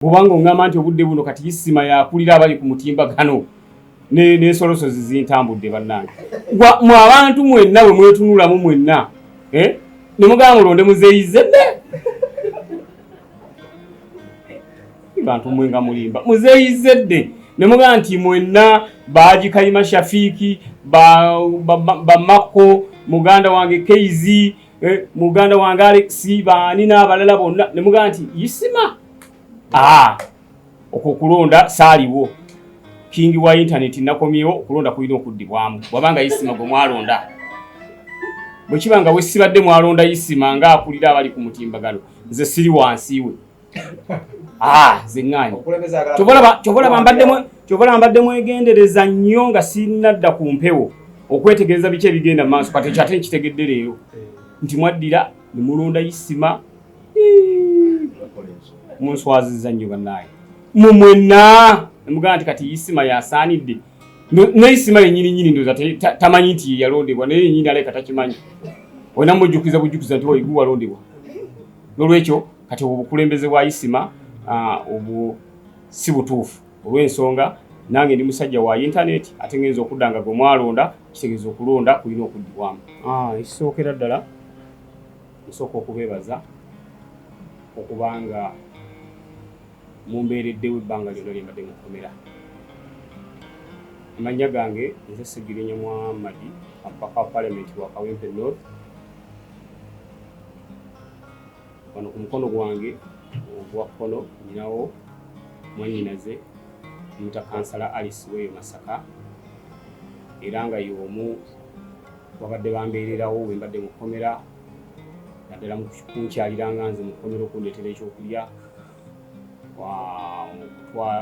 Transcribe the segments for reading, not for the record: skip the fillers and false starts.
Bw'obanga ongamba nti obudde buno kati Isma yakulira abali ku mutimbagano n'ensolosozi zintambudde bannange. Mu abantu mwenna bwe mwetunulamu mwenna ne mugamba mulonde muzeeyizedde. Bantu mwe nga mulimba muzeeyizedde ne mugamba nti mwenna Baaji Kayima Shafiiki Mako muganda wange Keizi muganda wange Alex baani n'abalala bonna ne mugamba nti Isma okwo kulonda saaliwo kingi wa internet nakomyewo okulonda kulina okuddibwamu bwabanga Isma gwe mwalonda bwe kibanga we sibadde mwalonda Isma nga akulira abali ku mutimbagano nze siri wansi we zeng'anyi kyobola mbadde mwegendereza nnyo nga sinadda ku mpewo okwetegereza biki ebigenda mu maaso kati kyate nkitegedde leero nti mwaddira ne mulonda Isma munswazizza nnyo bannaye mumwenna ne mugamba nti kati Isma yasaanidde ne Isma yennyini ndoza tamanyi nti yalondebwa naye yennyini aleka takimanyi olina mujjukiza nti waigu walondebwa n'olwekyo kati obukulembeze bwa Isma obu si butuufu olw'ensonga nange ndi musajja wa internet ate ngenza okudda nga gwe mwalonda kitegeeza okulonda kulina okuddibwamu. Ekisookera ddala nsooka okubeebaza okubanga mumbeereddewo ebbanga lyonna lye mbadde mukomera. Amannya gange nze Ssegirinya Ayambalidde Kapaka Parliament wa Kawempe North. Wano ku mukono gwange ogwa kkono nyinawo mwannyinaze muyita kansala Alice weeyo Masaka era nga y'omu babadde bambeererawo we mbadde mukomera naddala kunkyaliranga nze mukomera okundeetera ekyokulya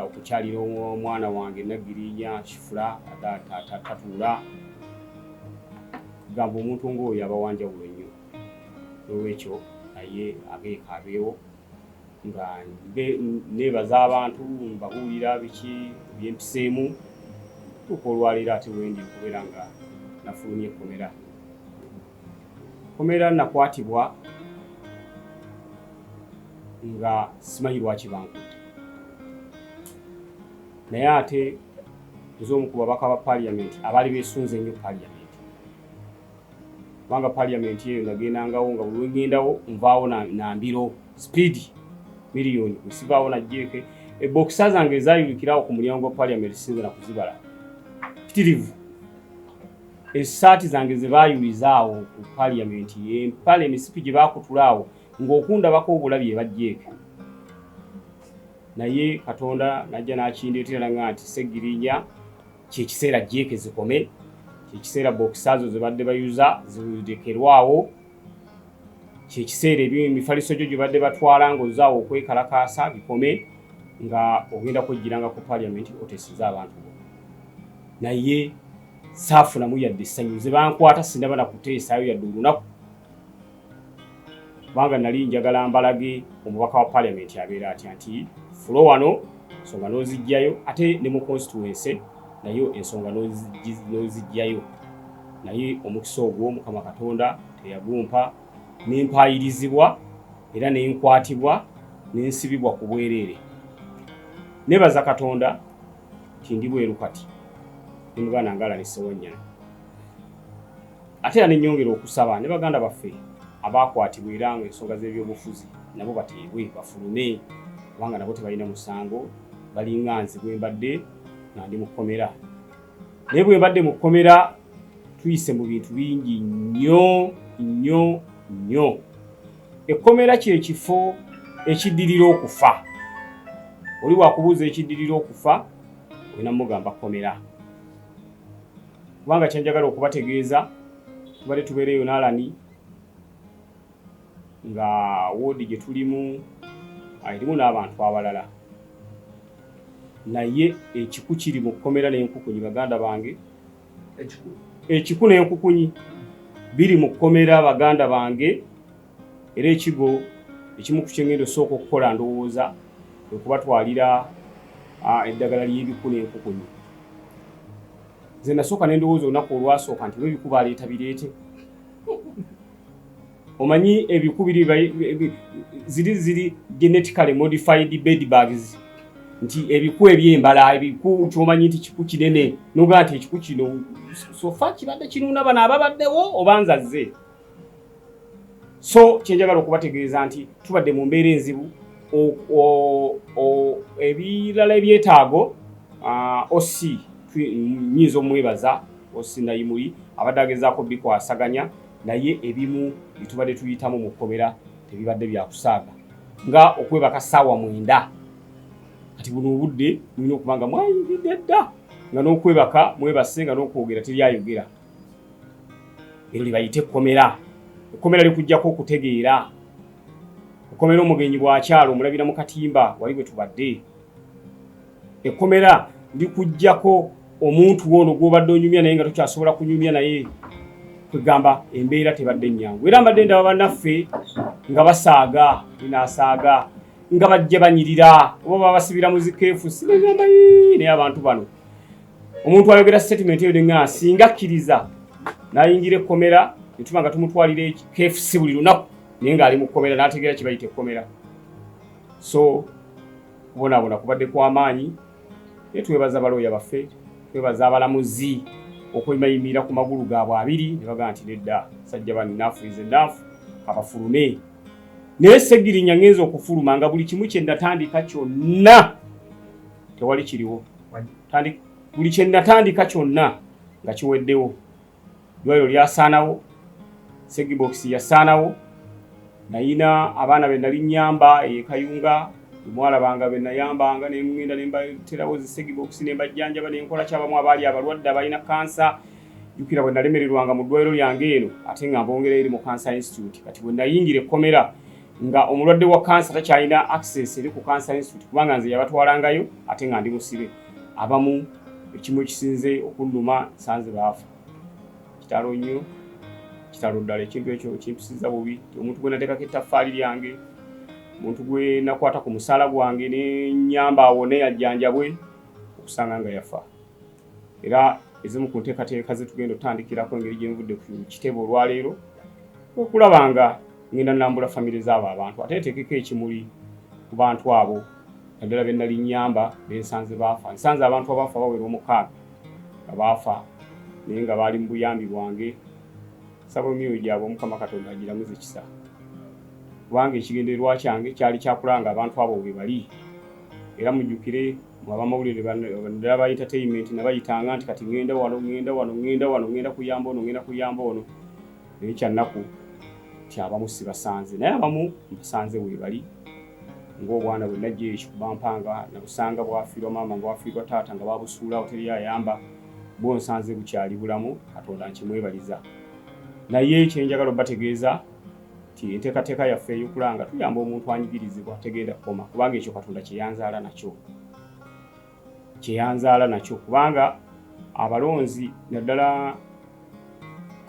okukyalira omwana wange Ssegirinya Kifula tatuula gamba omuntu ng'oyo aba wanjawulo nnyo n'olwekyo naye abeeko abeewo nga neebaza abantu mbabuulira biki byempiseemu tuuka olwaleero ate Wendi okubeera nga nafulumye komera nakwatibwa nga simanyi lwaki bankutte naye ate nze omu ku babaka ba Parliament abaali beesunze ennyo Parliament kubanga Parliament eyo nagendangawo nga buli lwengendawo nvaawo nambiro speed miliyoni kusibaawo najjeeke ebokisa zange ezayulikirawo ku mulyango gwa Parliament sinze na kuzibala pitirivu essaati zange ze baayulizaawo ku Parliament empale emisipi gye baakutulaawo ng'okundabako obulabi ebajjeeke naye Katonda najja n'akindeetera nanga nti Ssegirinya kyekiseera jjeeke zikome kyekiseera bokisa zo ze badde bayuza zirekerwawo kyekiseera emifaliso gyo gye badde batwala ng'ozaawo okwekalakaasa bikome nga ogenda kwejjiranga ku Parliament oteeseza abantu bo naye saafunamu yadde essanyu ze bankwata sindaba nakuteesaayo yadde olunaku kubanga nali njagala mbalage omubaka wa Parliament abeera atya nti fulo wano ensonga n'ozijjayo ate ne mu constituency nayo ensonga n'ozijjayo naye omukisa ogwo Mukama Katonda teyagumpa n'empaayirizibwa era n'enkwatibwa n'ensibibwa ku bwereere. Nebaza Katonda nti ndi bweru kati ne muganda ngala n'essewanyana ate era n'ennyongera okusaba ne baganda baffe abaakwatibwa era ng'ensonga z'ebyobufuzi nabo bateebwe bafulume kubanga nabo tebalina musango balinga nze bwe mbadde nga ndi mukomera naye bwe mbadde mukomera tuyise mu bintu bingi nnyo. Ekkomera kyekifo ekiddirira okufa. Oli wakubuuza ekiddirira okufa olina mugamba komera kubanga kyenjagala okubategeeza tubadde tubeereyo n'alani nga woodi gye tulimu erimu n'abantu abalala naye ekiku kiri mu kkomera n'enkukunyi baganda bange ekiku n'enkukunyi biri mu kkomera baganda bange era ekigo ekimu ku kyengendo sooka okukola ndowooza okubatwalira eddagala ly'ebiku n'enkukunyi nze nasooka n'endowooza olunaku olwasooka nti lw'ebiku baleeta bireete omanyi ebikubiri ziri genetically modified bed bugs nti ebiku ebyembala ebiku kyomanyi nti kiku kinene noga nti ekiku kino sofa kibadde kinuna bana ababaddewo obanza zze so kyenjagala okubategeeza nti tubadde mu mbeera enzibu ebirala ebyetaago osi nyinza omwebaza osi nayimuli abadde agezaako bikwasaganya naye ebimu bitubadde tuyitamu mu kkomera tebibadde byakusaaga nga okwebaka ssaawa 9 kati buno obudde mulina okuba nga mwayingidde dda nga n'okwebaka mwebase nga n'okwogera teryayogera ero libayite ekkomera likujjako okutegeera ekkomera omugenyi bw'akyalo omulabira mu katimba wali bwe tubadde ekkomera likujjako omuntu ono gw'obadde onyumya naye nga tokyasobola kunyumya naye kwegamba embeera tebadde nnyangu era mbadde ndaba bannaffe nga basaaga binasaaga nga bajja banyirira oba babasibira mu zikeefu sinagamba naye abantu bano omuntu ayogera statement eyo nga singa akkiriza n'ayingira ekkomera netuba nga tumutwalira KFC buli lunaku naye ng'ali mu kkomera n'ategeera kibayita ekkomera so kubonaabona kubadde kw'amaanyi naye twebaza balooya baffe twebaza abalamuzi okwemayimira ku magulu gaabwe abiri ne bagaa nti nedda sajja bannafurize ennaafu abafulume naye Ssegirinya ngenza okufuluma nga buli kimu kye natandika kyonna tewali kiriwo buli kye natandika kyonna nga kiweddewo ddwaliro lyasaanawo Segibox yasaanawo nayina abaana be nali nnyamba ekayunga mwalabanga be nayambanga ne ngenda ne mbaterawo zi Segibox ne mbajjanjaba ne nkola kyabamu abaali abalwadde abalina kansa jukira bwe nalemererwanga mu ddwaliro lyange eno ate nga mbongera eri mu Cancer Institute kati bwe nayingira ekkomera nga omulwadde wa kansa takyalina access eri ku Cancer Institute kubanga nze yabatwalangayo ate nga ndi musibe abamu ekimu ekisinze okunduma sanze baafa kitalo nnyo kitalo ddala ekintu ekyo kimpisiza bubi omuntu gwe nateekako ettaffaali lyange omuntu gwe nakwata ku musaala gwange ne nnyamba awone ajjanjabwe okusanga nga yafa era ezimu ku nteekateeka ze tugenda otandikirako engeri gye nvudde ku kitebe olwaleero okulabanga ngenda nambula famire z'abo abantu ate nteekeko ekimuli ku bantu abo naddala be nali nnyamba bensanze baafa nsanze abantu abaafa bawera 6 nga baafa naye nga baali mu buyambi bwange saba emyoyo gyabwe Omukama Katonda agiramuze kisa kubanga ekigendererwa kyange kyali kyakulanga abantu abo bwe bali era mujjukire abamawulire naddala ba entertainment nabayitanga nti kati ngenda ngenda kuyamba ono naye kyannaku ti abamu sibasanze naye abamu mbasanze we bali ng'obwana bwe najja ekikubampanga nabusanga bwafiirwa maama bwafiirwa taata nga babusuula hoteri Ayamba bwonsanze bukyali bulamu Katonda nkimwebaliza naye ekyenjagala obategeeza ti enteekateeka yaffe ey'okulanga tuyamba omuntu anyigirizibwa tegenda kukoma kubanga ekyo Katonda kyeyanzaala nakyo kubanga abalonzi naddala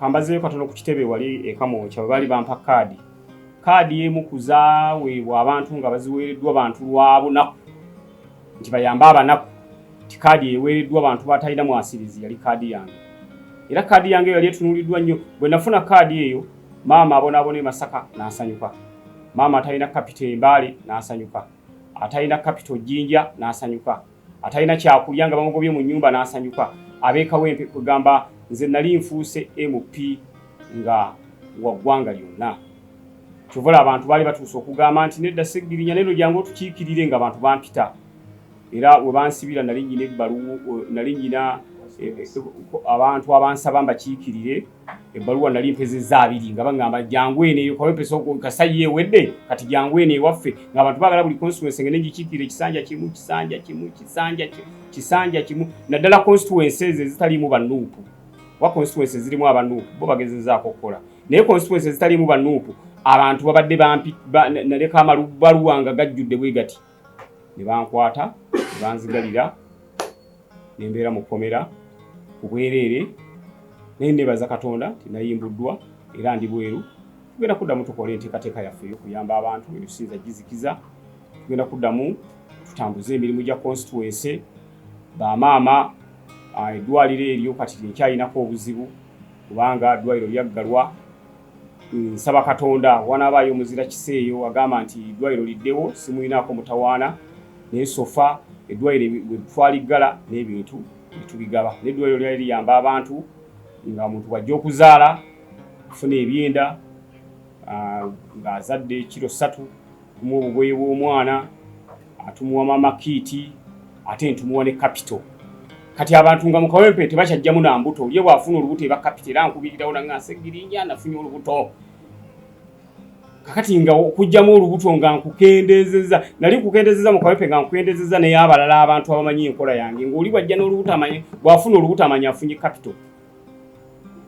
kambazeeyo katono ku kitebe wali ekamwokya bwe baali bampa kaadi emu kuzaaweebwa abantu nga baziweereddwa bantu lwa bunaku nti bayambe abanaku ti kaadi eweereddwa abantu batalina mwasirizi yali kaadi yange era kaadi yange yali etunuuliddwa nnyo bwe nafuna kaadi eyo maama abonaabona Masaka n'asanyuka maama atalina kapito Embaale n'asanyuka atalina kapito Jjinja n'asanyuka atalina kyakulya nga bamugobye mu nnyumba n'asanyuka abeekawempe kugamba nze nali nfuuse MP nga waggwanga lyonna kyovula abantu baali batuuse okugamba nti nedda Ssegirinya neno jangu otukiikirire nga abantu bampita era we bansibira nali nyina ebbaluwa nali nyina abantu abansaba mbakiikirire ebbaluwa nali mpezezza 2 nga bagamba jangu eno kawempesa okasayi ewedde kati jangu eno ewaffe ng'abantu baagala buli constituency ngene gikiikirire kisanja kimu naddala constituencies ezitaliimu bannuupu wa constituencies zirimu abannuupu bo bagezezzaako okukola naye constituencies ezitaliimu bannuupu abantu babadde naleka amalubaluwa nga gajjudde bwe gati ne bankwata ne banzigalira ne mbeera mu kkomera ku bwereere naye nebaza Katonda tinayimbuddwa era ndi bweru tugenda kuddamu tukola enteekateeka yaffe ey'okuyamba abantu ebisinza gizikiza tugenda kuddamu tutambuze emirimu gya constituency bamaama eddwaliro eryo kati lyekyayinako obuzibu kubanga ddwaliro lyaggalwa nsaba Katonda wanaabayo omuzira kiseeyo agamba nti eddwaliro liddewo simuyinaako mutawaana naye sofa eddwaliro bwe twaliggala n'ebintu bitubigaba n'eddwaliro lyali liyamba abantu nga omuntu wajja okuzaala kufuna ebyenda ng'azadde kiro 3 tumuwa obugoye bw'omwana atumuwa mama kiiti ate ntumuwa ne kapito kati abantu nga mu Kawempe tebakyajjamu na mbuto ye bwafuna olubuto eba kapito era nkubirirawo nga Ssegirinya nafunye olubuto kakati nga okujjamu olubuto nga nkukendezeza nali nkukendezeza mu Kawempe nga nkukendezeza naye abalala abantu abamanyi enkola yange ng'oli bwajja n'olubuto amanye bwafuna olubuto amanye afunye kapito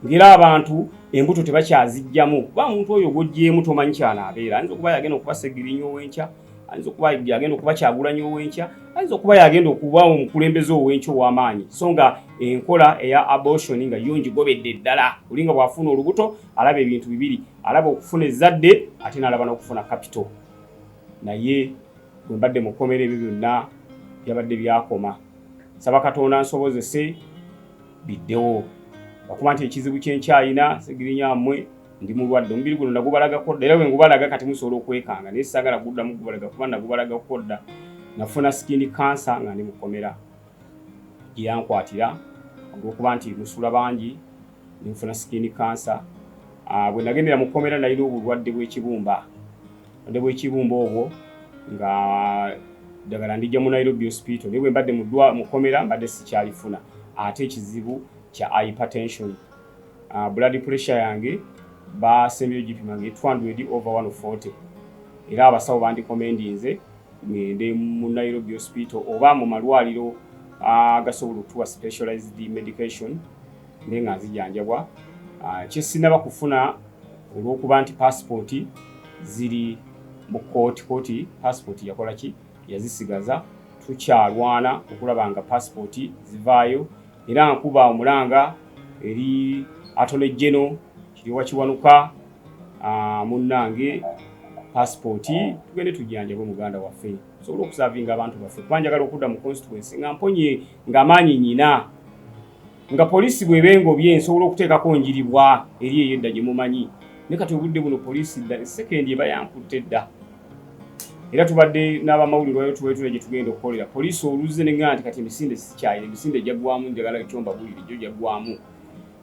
ngera abantu embuto tebakyazijjamu kuba muntu oyo gojjeemu tomanyi ky'anaabeera ayinza okuba yagenda okuba Ssegirinya ow'enkya ayinza okuba yagenda okuba Kyagulanyi ow'enkya ayinza okuba yagenda okuba omukulembeze ow'enkya ow'amaanyi so nga enkola eya abortion nga yo ngigobedde ddala olinga bw'afuna olubuto alaba ebintu bibiri alaba okufuna ezzadde ate n'alaba n'okufuna kapito naye bwe mbadde mukomera ebyo byonna byabadde byakoma saba Katonda nsobozese biddewo okuba nti ekizibu kyenkyayina Ssegirinya mmwe ndi mulwadde omubiri guno nagubalagako dda era bwe ngubalaga kati musobola okwekanga naye saagala guddamu gubalaga kuba nagubalagako dda nafuna skin cancer nga ndi mukomera gye yankwatira olw'okuba nti musula bangi nfuna skin cancer bwe nagendera mukomera nalina obulwadde bw'ekibumba obwo nga ddagala ndijja mu Nairobi hospital naye bwe mbadde mukomera mbadde sikyalifuna ate ekizibu kya hypertension blood pressure yange basembyeyo gipimanga 200/140 era abasawo bandikomendinze ngende mu Nairobi hospital oba mu malwaliro agasobola okutuwa specialized medication nenga nzijanjabwa kyesinaba kufuna olw'okuba nti passport ziri mu kooti passport yakola ki yazisigaza tukyalwana okulaba nga passport zivaayo era nkuba omulanga eri Attorney General kiriwa kiwanuka munnange passport tugende tujanjabwe muganda waffe sobola okusavinga abantu baffe kubanjagala okudda mu constituency nga mponye nga maanyi nyina nga polisi bwebengo bye nsobola okuteekako njiribwa eri eyo edda gye mumanyi ne kati obudde buno polisi sekendi eba yankutte dda era tubadde n'abamawulire wayo tuweetule gye tugenda okukolera polisi oluze ne ngana nti kati emisinde sikyayina emisinde jaggwamu njagala ekyomba buliri gyo jaggwamu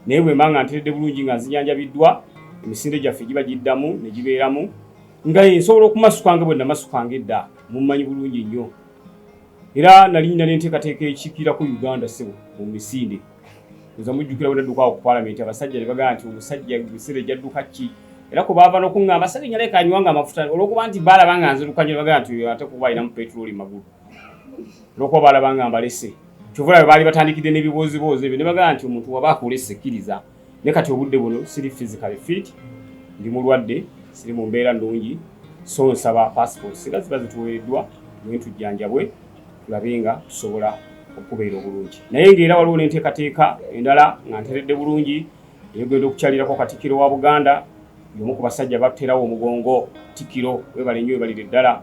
naye bwe mbanga nteredde bulungi nga nzijanjabiddwa emisinde gyaffe giba giddamu ne gibeeramu nga nsobola okumasukanga bwe namasukanga edda mummanyi bulungi nnyo era nalinyina n'enteekateeka ekikira ku Uganda sebo mu misinde oza mujjukira bwe nadduka ku Parliament abasajja ne bagamba nti omusajja emisinde gyadduka ki era ko baava n'okuŋŋamba Ssegirinya leka anywanga amafuta olw'okuba nti baalaba nga nzirukanye ne bagamba nti ate kuba alinamu petroli magulu olw'okuba baalaba nga mbalese kyovula bwe baali batandikidde n'ebibooziboozi ebyo ne bagamba nti omuntu waba akulese kkiriza ne kati obudde buno siri physically fit ndi mulwadde siri mu mbeera nnungi so nsaba passport singa ziba zituweereddwa mwe tujjanjabwe tulabe nga tusobola okubeera obulungi naye ng'era waliwo n'enteekateeka endala nga nteredde bulungi eyogenda okukyalirako Katikkiro wa Buganda y'omu ku basajja baterawo omugongo Tikiro webale nnyo webalire ddala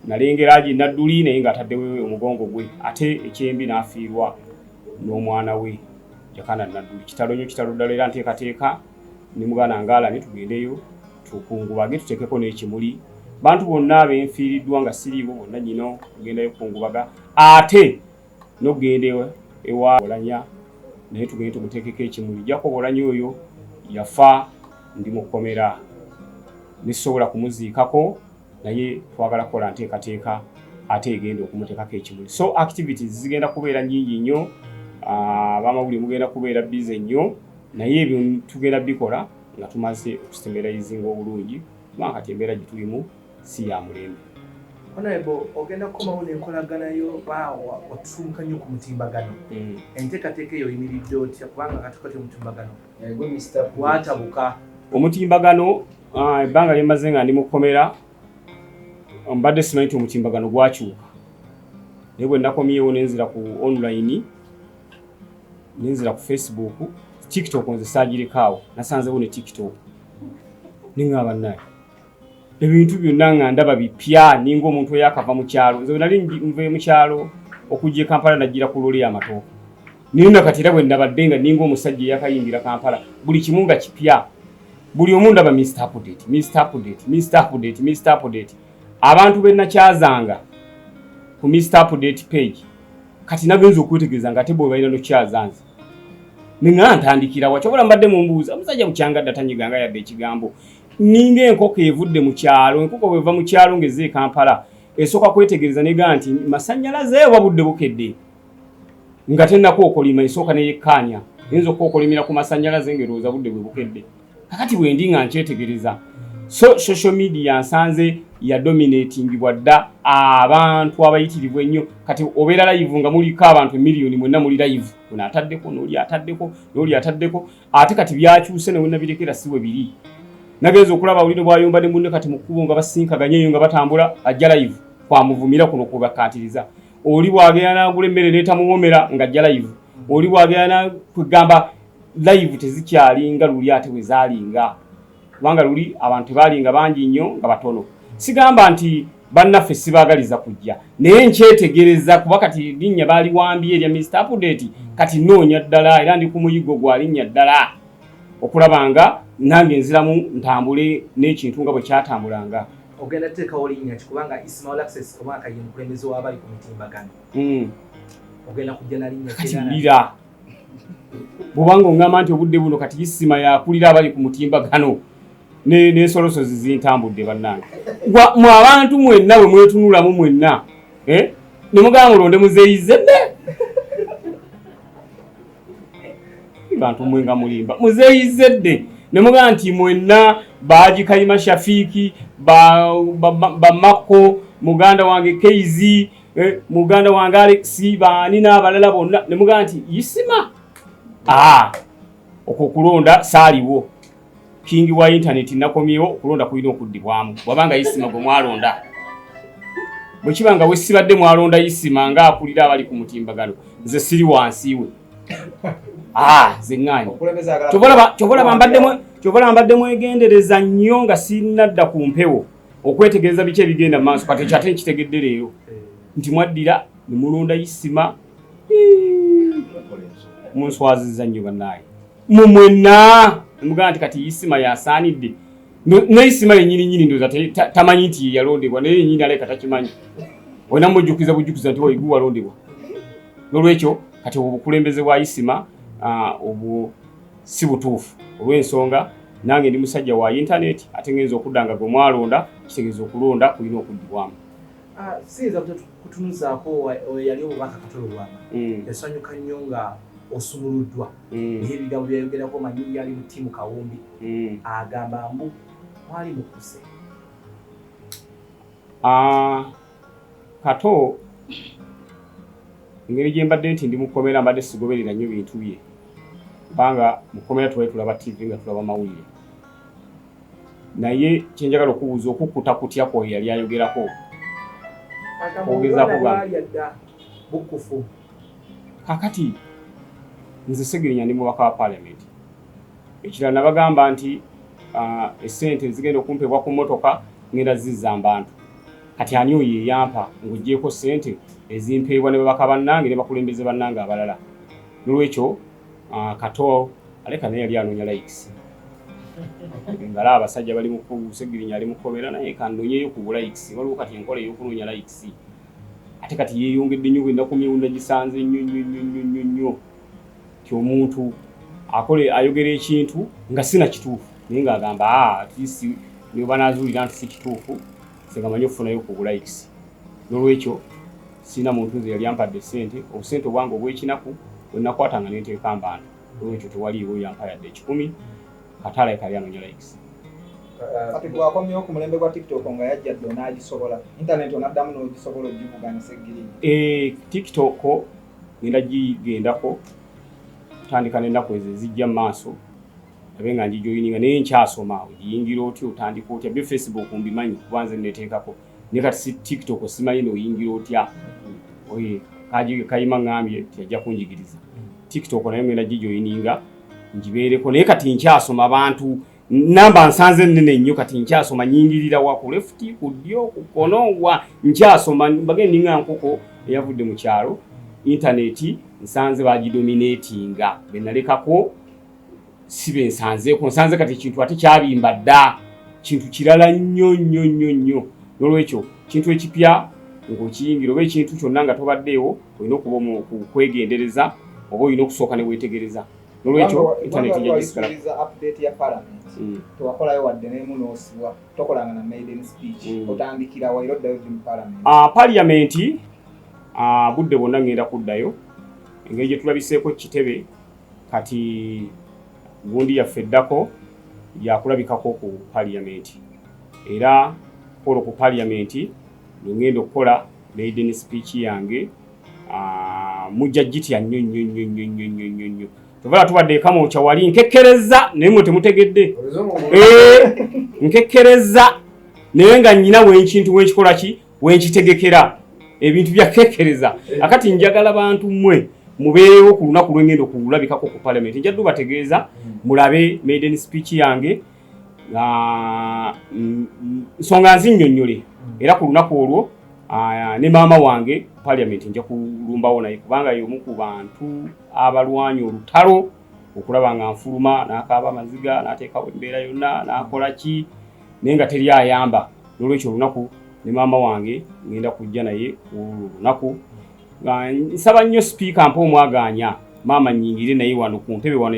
nalengera agi Nadduli naye ng'ataddewo omugongo gwe ate ekyembi n'afiirwa n'omwana we Jakana Nadduli kitalo nnyo kitalo ddala era nteekateeka ne mugana ngala ne tugendeyo tukungubage tuteekeko n'ekimuli bantu bonna abenfiiriddwa nga siriibo bonna nyino tugendayo kukungubaga ate n'ogenda ewa Olanya naye tugende tumuteekeko ekimuli Jacob Olanya oyo yafa ndi mukomera nisobola kumuziikako naye twagala kukola nteekateeka ate egenda okumuteekako ekimuli so activities zigenda kubeera nnyingi nnyo abamawulire mugenda kubeera bize nnyo naye ebyo tugenda bikola nga tumaze okusemerayizinga obulungi kubanga kati embeera gye tulimu si ya mulembe. Honorable, ogenda kukomawo n'enkolaganayo baawa otusumuka nnyo ku mutimbagano enteekateeka eyo oyimiridde otya kubanga katikati omutimbagano gwatabuka omutimbagano ebbanga lye mmaze nga ndi mukomera mbadde simanyi nti omutimbagano gwakyuka naye bwe nakomyewo nenzira ku online nenzira ku Facebook TikTok nze saagirikaawo nasanzewo ne TikTok ningaba naye ebintu byonna nga ndaba bipya ninga omuntu yakava mu kyalo nze nali nve mu kyalo okujja Kampala najjira ku loli y'amatooke nina kati era bwe nabadde nga ninga omusajja yakayimbira Kampala buli kimu nga kipya buli omu ndaba Mr. Update. Abantu benna kyazanga ku Mr. Update page kati nagenza okwetegereza nga ate bwe balina no kyazanze ninga ntandikira wachobola mbadde mu mbuuza omusajja mukyangadda tanyiganga yadde ekigambo ninga enkoko evudde mu kyalo enkoko bweva mu kyalo ngeze Kampala esooka kwetegereza nega nti masannyalaze wabudde bukedde nga tennako okolima esooka neyekkaanya yinza okwokolimira ku masannyalaze ngerooza budde bwe bukedde kakati bwendi nga nkyetegereza so social media nsanze ya dominatingibwa dda abantu abayitirivu ennyo kati obeera live nga muliko abantu miliyoni mwenna muli live ono ataddeko n'oli ataddeko ate kati byakyuse ne wenna birekera siwe biri nagenza okulaba bulino bwayomba ne munne kati mu kkubo nga basinkaganye eyo nga batambula ajja live kwamuvumira kuno kubakatiriza oli bwagenda n'agula emmere n'etamuwomera nga ajja live oli bwagenda kugamba live tezikyalinga luli ate bwe zaalinga kubanga luli abantu balinga bangi nnyo nga batono sigamba nti bannaffe sibaagaliza kujja naye nkyetegereza kuba kati linnya baaliwambye erya Mr. Update kati noonya ddala era ndi ku muyigo gwa linnya ddala okulaba nga nange nziramu ntambule n'ekintu nga bwe kyatambulanga ogenda teekawo linnya kubanga Isma Olaxess omwaka ye mukulembeze w'abali ku mitimbagano ogenda kujja na linnya kati lira bw'obanga ongamba nti obudde buno kati Isma yakulira abali ku mutimbagano n'ensolosozi zintambudde bannange mu abantu mwenna bwe mwetunulamu mwenna ne mugamba mulonde muzeeyizedde bantu mwe nga mulimba muzeeyizedde ne mugamba nti mwenna Baagikayima Shafiiki Bamako muganda wange Keizi muganda wange Alex baani n'abalala bonna ne mugamba nti Isma okwo kulonda saaliwo kingi wa internet nakomyewo kulonda kulina okuddibwamu wabanga Isma gwe mwalonda bwe kibanga we sibadde mwalonda Isma nga akulira abali ku mutimbagano nze siri wansiwe ze ŋŋaanyi kyobola mbadde mwegendereza nnyo nga sinadda ku mpewo okwetegereza biki ebigenda mu maaso kati kyate nkitegedde leero nti mwaddira ne mulonda Isma munswazizza nnyo bannaaye mumwenna mugamba nti kati Isma yasaanidde ne Isma yennyini ndoza tamanyi nti yalondebwa naye yennyini aleka takimanyi olina mujjukiza nti wayigu walondebwa n'olwekyo kati obukulembeze bwa Isma obu si butuufu olw'ensonga nange ndi musajja wa internet ate ngenza okuddanga gwe mwalonda kitegeeza okulonda kulina okuddibwamu siyinza kutunuzaako yali obubaka Katolo Lwama yasanyuka nnyo nga osumuluddwa naye ebigambo byayogerako manyi yali mu ttiimu Kawumbi agamba mbu mwali mukuse Kato engeri gye mbadde nti ndi mukomera mbadde sigoberera nnyo bintu bye kubanga mukomera tubaye tulaba TV nga tulaba mawulire naye kyenjagala okubuuza okukkuta kutya kwo yali ayogerako bukufu kakati nze Ssegirinya ndi mubaka wa Parliament ekirala nabagamba nti essente zigenda okumpebwa ku mmotoka ngenda zizza abantu kati ani oyo eyampa ng'oggyeko ssente ezimpeebwa ne babaka bannange ne bakulembeze bannange abalala n'olwekyo Kato aleka naye yali anoonya likes ngala abasajja bali mu Ssegirinya ali mukobera naye kanonyeyo ku likes waliwo kati enkola ey'okunoonya likes ate kati yeeyongedde nnyo bwe nakumyewo nagisanze nnyo ti omuntu ayogera ekintu nga sina kituufu naye ng'agamba at least niwe banaazuulira nti si kituufu senga manyi okufunayo ku likes n'olwekyo sina muntu nze yali ampadde ssente obusente obwange obw'ekinaku bwe nakwatanga ne nteeka mbantu olwekyo tewaliiwo yampa yadde 10 Katala ekali anoonya likes kati gwakomyewo ku mulembe gwa TikTok nga yajjadde onaagisobola internet onaddamu n'ogisobola ogivuganya Ssegirinya TikTok ngenda gigendako tandika n'ennaku ezo ezijja mu maaso abe nga ngijoyininga naye nkyasoma ogiyingira otya otandika otya bye Facebook mbimanyi kuba nze neteekako naye kati si TikTok simanyi n'oyingira otya Kayima ngambye tiyajja kunjigiriza TikTok naye ngenda gijoyininga njibeereko naye kati nkyasoma abantu namba nsanze nnene nnyo kati nkyasoma nyingirira wa ku left ku ddyo ku kono wa nkyasoma bagende nga nkoko eyavudde mu kyalo internet nsanze bagidominatinga be nalekako sibe nsanzeeko nsanze kati ekintu ate kyabimba dda kintu kirala nnyo n'olwekyo kintu ekipya ng'okiyingira oba ekintu kyonna nga tobaddeewo olina okuba mu kwegendereza oba olina okusooka ne weetegereza n'olwekyo internet yagisigala update ya parliament tewakolayo wadde n'emu n'osibwa tokolanga na maiden speech otandikira wairo ddayo mu parliament parliament budde bwonna ngenda kuddayo engeri gye tulabiseeko kitebe kati gundi yaffe eddako yakulabikako ku parliament era kola ku parliament ngenda okukola maiden speech yange mujja gitya nnyo tovala tubadde kamokya wali nkekkereza naye mwe temutegedde nkekkereza naye nga nnyina wenkintu wenkikola ki wenkitegekera ebintu byakekkereza akati njagala bantu mmwe mubeerewo ku lunaku lwengenda okulabikako ku parliament njadde bategeeza mulabe maiden speech yange nsonga nzinnyonnyole era ku lunaku olwo ne maama wange parliament nja kulumbawo naye kubanga y'omu ku bantu abalwanyi olutalo okulaba nga nfuluma n'akaaba amaziga n'ateekawo embeera yonna n'akola ki naye nga teri ayamba n'olwekyo olunaku ne maama wange ngenda kujja naye ku lunaku nsaba nnyo sipiika mpa omwaganya maama nnyingire naye wano ku ntebe wano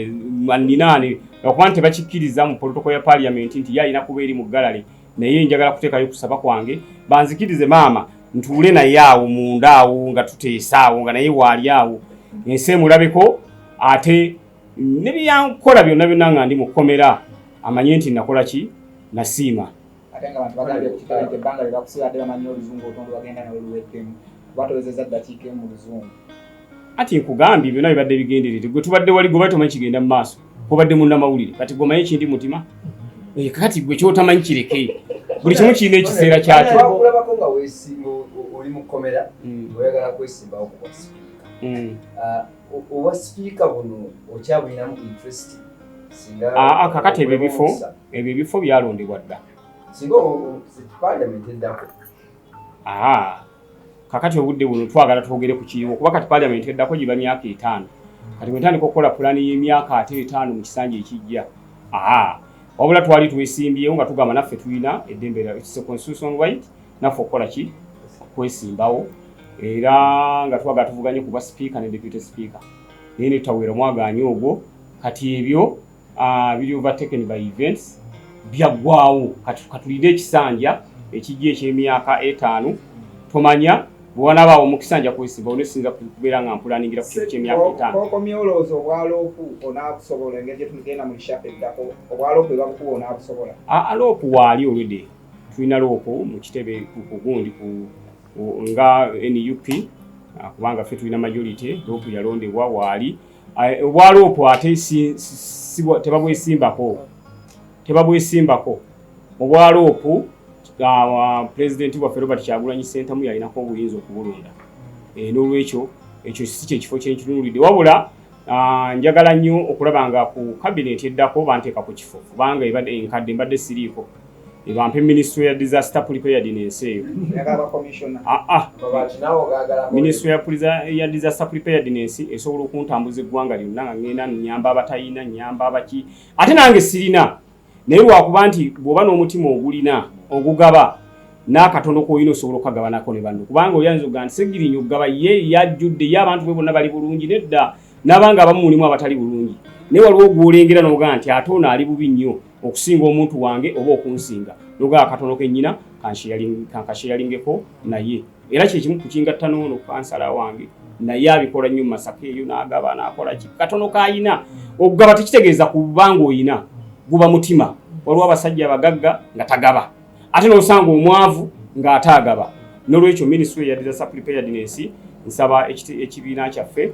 ninaane okuba nti tebakikkiriza mu protocol ya parliament nti ye alina kuba eri mu galale naye njagala kuteekayo kusaba kwange banzikirize maama ntuule naye awo munda awo nga tuteesa awo nga naye waali awo ensi emulabeko ate ne byankola byonna nga ndi mu kkomera amanye nti nakola ki nasiima ate nga abantu bagambye ku kitale nti ebbanga lye bakusigadde bamanyi oluzungu otondo bagenda nawe luweddemu batowezezza ddakiika emu mu luzungu ati nkugambye byonna bibadde bigenderere gwe tubadde wali gwe tomanyi kigenda mu maaso kubadde munnamawulire kati gomanyi ekindi mutima kati gwe kyotamanyi kireke buli kimu kirina ekiseera kyakyo kulabako nga weesimba oli mu kkomera oyagala kwesimbawo ku bwasipiika obwa sipiika buno okyabulinamu interest kakati ebyo ebifo byalondebwa dda singa parliament eddako kakati obudde buno twagala twogere ku kiriwo kuba kati parliament eddako giba myaka 5 kati mwetandika okukola pulani y'emyaka ate 5 mu kisanja ekijja wabula twali twesimbyewo nga tugamba naffe tulina eddembe lya constitutional right naffe okukola ki kwesimbawo era nga twagala tuvuganye ku bwa sipiika ne deputy speaker naye ne tutawera mwaganye ogwo kati ebyo biri overtaken by events byaggwawo katulinde ekisanja ekijja eky'emyaka 5 tomanya bw'wanabaawo mu kisanja kwesimbawo nesinza kubeera nga mpulaningira ku kintu ky'emyaka 5 komyolooza obwaloopu onaabusobola engeri gye tugenda mu lishapu eddako obwaloopu ebabukuba onaabusobola loopu waali olwedde tulina loopu mu kitebe kugundi nga NUP kubanga ffe tulina majority loopu yalondebwa waali obwaloopu ate tebabwesimbako obwaloopu President waffe Robert Kyagulanyi Ssentamu yalinako obuyinza okubulonda n'olwekyo ekyo si kyekifo kyenkitunulidde wabula njagala nnyo okulaba nga ku cabinet eddako banteeka ku kifo kubanga ebadde enkadde mbadde siriiko ebampe Ministry ya Disaster Preparedness eyo Ministry ya Disaster Preparedness esobola okuntambuza eggwanga lyonna nga ngenda nnyamba abatayina nnyamba abaki ate nange sirina naye lwakuba nti bw'oba n'omutima ogulina ogugaba n'akatono k'olina osobola okukagabanako ne banno kubanga oyinza okugaa nti Ssegirinya okugaba ye yajjudde ye abantu be bonna bali bulungi nedda n'abanga abamu mulimu abatali bulungi naye waliwo ogwolengera n'ogaa nti ate ono ali bubi nnyo okusinga omuntu wange oba okunsinga n'ogaa akatono kennyina kankasheyalingeko naye era kyekimu kukingatta n'ono kansala wange naye abikola nnyo mu Masaka eyo n'agaba n'akola ki katono k'ayina okugaba tekitegeeza kubanga oyina guba mutima waliwo abasajja abagagga nga tagaba ate n'osanga omwavu ng'ataagaba n'olwekyo Ministry ya Disaster Preparedness nsaba ekibiina kyaffe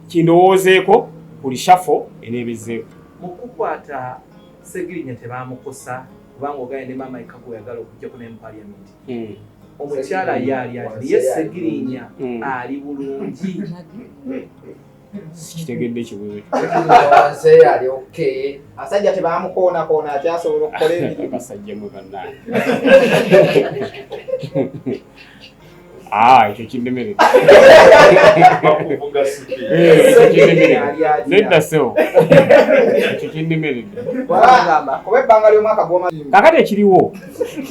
kindowoozeeko buli shafo eneebezeeko mu kukwata Ssegirinya tebaamukosa kubanga ogaye ne maama ekako yagala okujjako ne mu parliament omukyala yali ye Ssegirinya ali bulungi sikitegedde kibuze ali okay asajja tebaamukoona akyasobola okukola basajja mwe bannange ekyo kindemerera. Nedda sewo. Ekyo kindemerera. Kuba ebbanga ly'omwaka gw'omaze. Kakati ekiriwo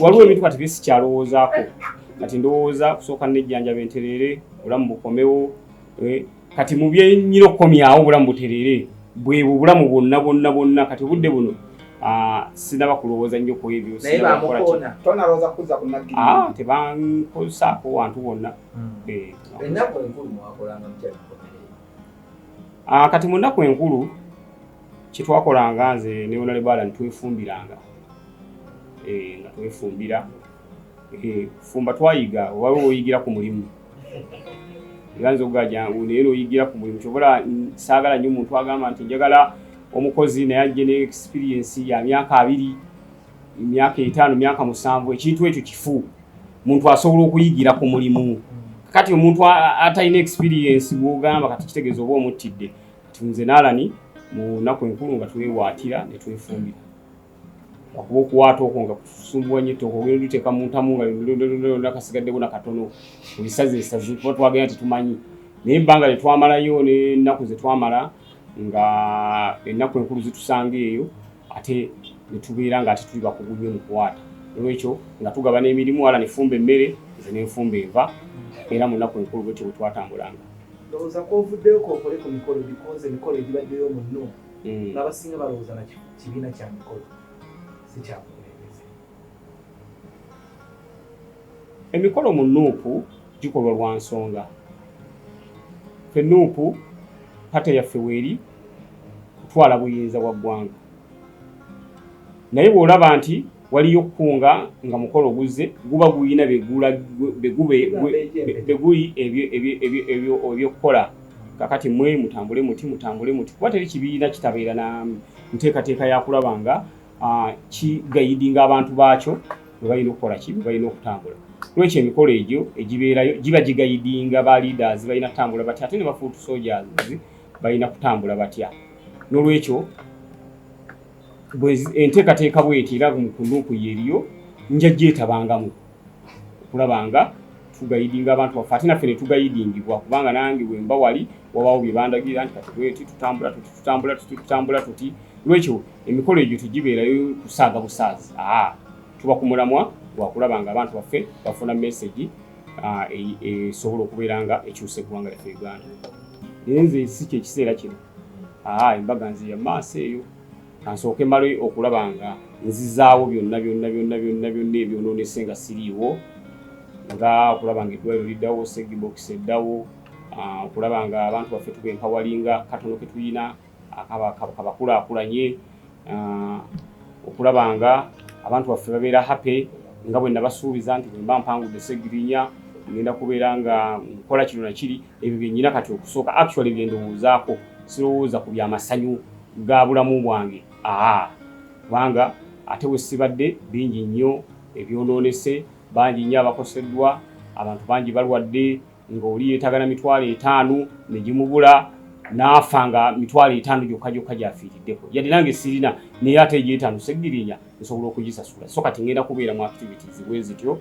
waliwo ebintu kati bye sikyalowoozaako. Kati ndowooza kusooka n'ejjanjaba enterere, obulamu bukomewo. Kati mu byennyira okukomyawo obulamu buterere bwe bulamu bwonna kati obudde buno sinaba kulowooza nnyo ku ebyo. Naye bamukoona. Tonalowooza kuza ku Nnaggirira. Tebankozesaako wantu bonna. Ennaku enkulu mwakolanga mutya bikomerere? Kati mu nnaku enkulu kyetwakolanga nze ne Honorable Alan twefumbiranga. Nga twefumbira. Fumba twayiga waliwo oyigira ku mulimu. Ganza ogajangu naye oyigira ku mulimu kyobola saagala nnyo omuntu agamba nti njagala omukozi naye ajje ne experience ya myaka 2, myaka 5, myaka 7 ekintu ekyo kifu. Muntu asobola okuyigira ku mulimu. Kati omuntu atalina experience bw'ogamba kati kitegeeza oba omuttidde. Kati nze n'Alani mu nnaku enkulu nga twewaatira ne twefumbira. Okuba okuwaata okwo nga kusumbuwa nnyo ettooka ogenda oliteeka mu ntamu nga nakasigaddeko nakatono bulisazeesaze kuba twagenda tetumanyi. Naye ebbanga lye twamalayo n'ennaku ze twamala nga ennaku enkulu zitusanga eyo ate ne tubeera nga ate tuli bakugu nnyo mu kuwaata. Olwekyo nga tugaba n'emirimu wala ne fumba emmere nze ne nfumba enva era mu nnaku enkulu bwetyo bwe twatambulanga. Ndowooza ko ovuddeyo okole ku mikolo because emikolo egibaddeyo munno n'abasinga balowooza na kibiina kya mikolo. Emikolo mu Nuupu gikolwa lwa nsonga. Ffe Nuupu pate yaffe weeri kutwala buyinza bwa ggwanga. Naye bw'olaba nti waliyo okukunga nga mukolo guzze guba guyina beguli ebyokukola. Kakati mwe mutambule muti. Kuba teri kibiina kitabeera na nteekateeka ya kulaba nga kigayidinga abantu baakyo bwe balina okukola ki, bwe balina okutambula. Lwekyo emikolo egyo egibeerayo giba gigayidinga ba leaders balina kutambula batya ate ne bafuutu soldiers balina kutambula batya. N'olwekyo enteekateeka bw'eti era ku Nuupu y'eriyo nja gyetabangamu okulaba nga tugayidinga abantu baffe ate naffe ne tugayidingibwa kubanga nange bwe mba wali wabaawo bye bandagira nti kati bweti tutambula tuti. Lwekyo emikolo egyo tegibeerayo kusaaga busaazi. Tuba ku mulamwa gwa kulaba nga abantu baffe bafuna message esobola okubeera nga ekyusa eggwanga lyaffe Uganda. Naye nze si kye kiseera kino. Embaga nze ya maaso eyo. Kansooke male okulaba nga nzizaawo byonna ebyonoonese nga siriiwo. Nga okulaba nga eddwaliro liddawo, Ssegirinya eddawo, okulaba nga abantu baffe tubenkawalinga katono ke tuyina kabakulaakulanye, okulaba nga abantu baffe babeera happy nga bwe nabasuubiza nti bwe mba mpangudde Ssegirinya ngenda kubeera nga nkola kino na kiri. Ebyo byennyina kati okusooka actually bye ndowoozaako, sirowooza ku byamasanyu ga bulamu bwange. Kubanga ate bwe sibadde bingi nnyo ebyonoonese, bangi nnyo abakoseddwa, abantu bangi balwadde, ng'oli yeetagana 5,000 ne gimubula n'afa nga 5,000 gyokka gy'afiiriddeko. Yadde nange sirina naye ate 5,000 Ssegirinya nsobola okugisasula. So kati ngenda kubeera mu activities bwe zityo.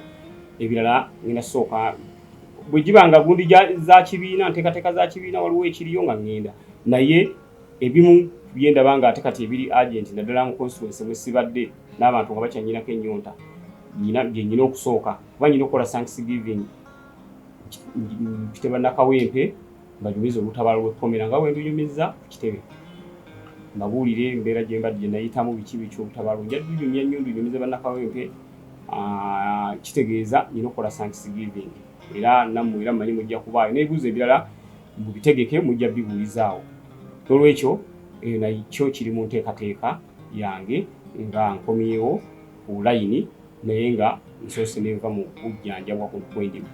Ebirala ngenda sooka bwe gibanga gundi za kibiina, nteekateeka za kibiina waliwo ekiriyo nga ngenda. Naye ebimu byendaba nga ate kati ebiri agent naddala mu constituency mwe sibadde n'abantu nga bakyanyinako ennyonta bye nyina okusooka kuba nyina okukola Thanksgiving mpite bannakawempe mbanyumiza olutabaalo lw'ekkomera nga bwe ndunyumiza ku kitebe mbabuulire embeera gye mbadde gye nayitamu biki olutabaalo nja ndunyumya nnyo ndunyumiza bannakawempe. Kitegeeza nyina okukola Thanksgiving era nammwe era mmanyi mujja kubaayo n'ebibuuzo ebirala mubitegeke mujja bibuulizaawo. N'olwekyo nakyo kiri mu nteekateeka yange nga nkomyewo ku layini naye nga nsoose n'enva mu bujjanjabwa ku kwendimu.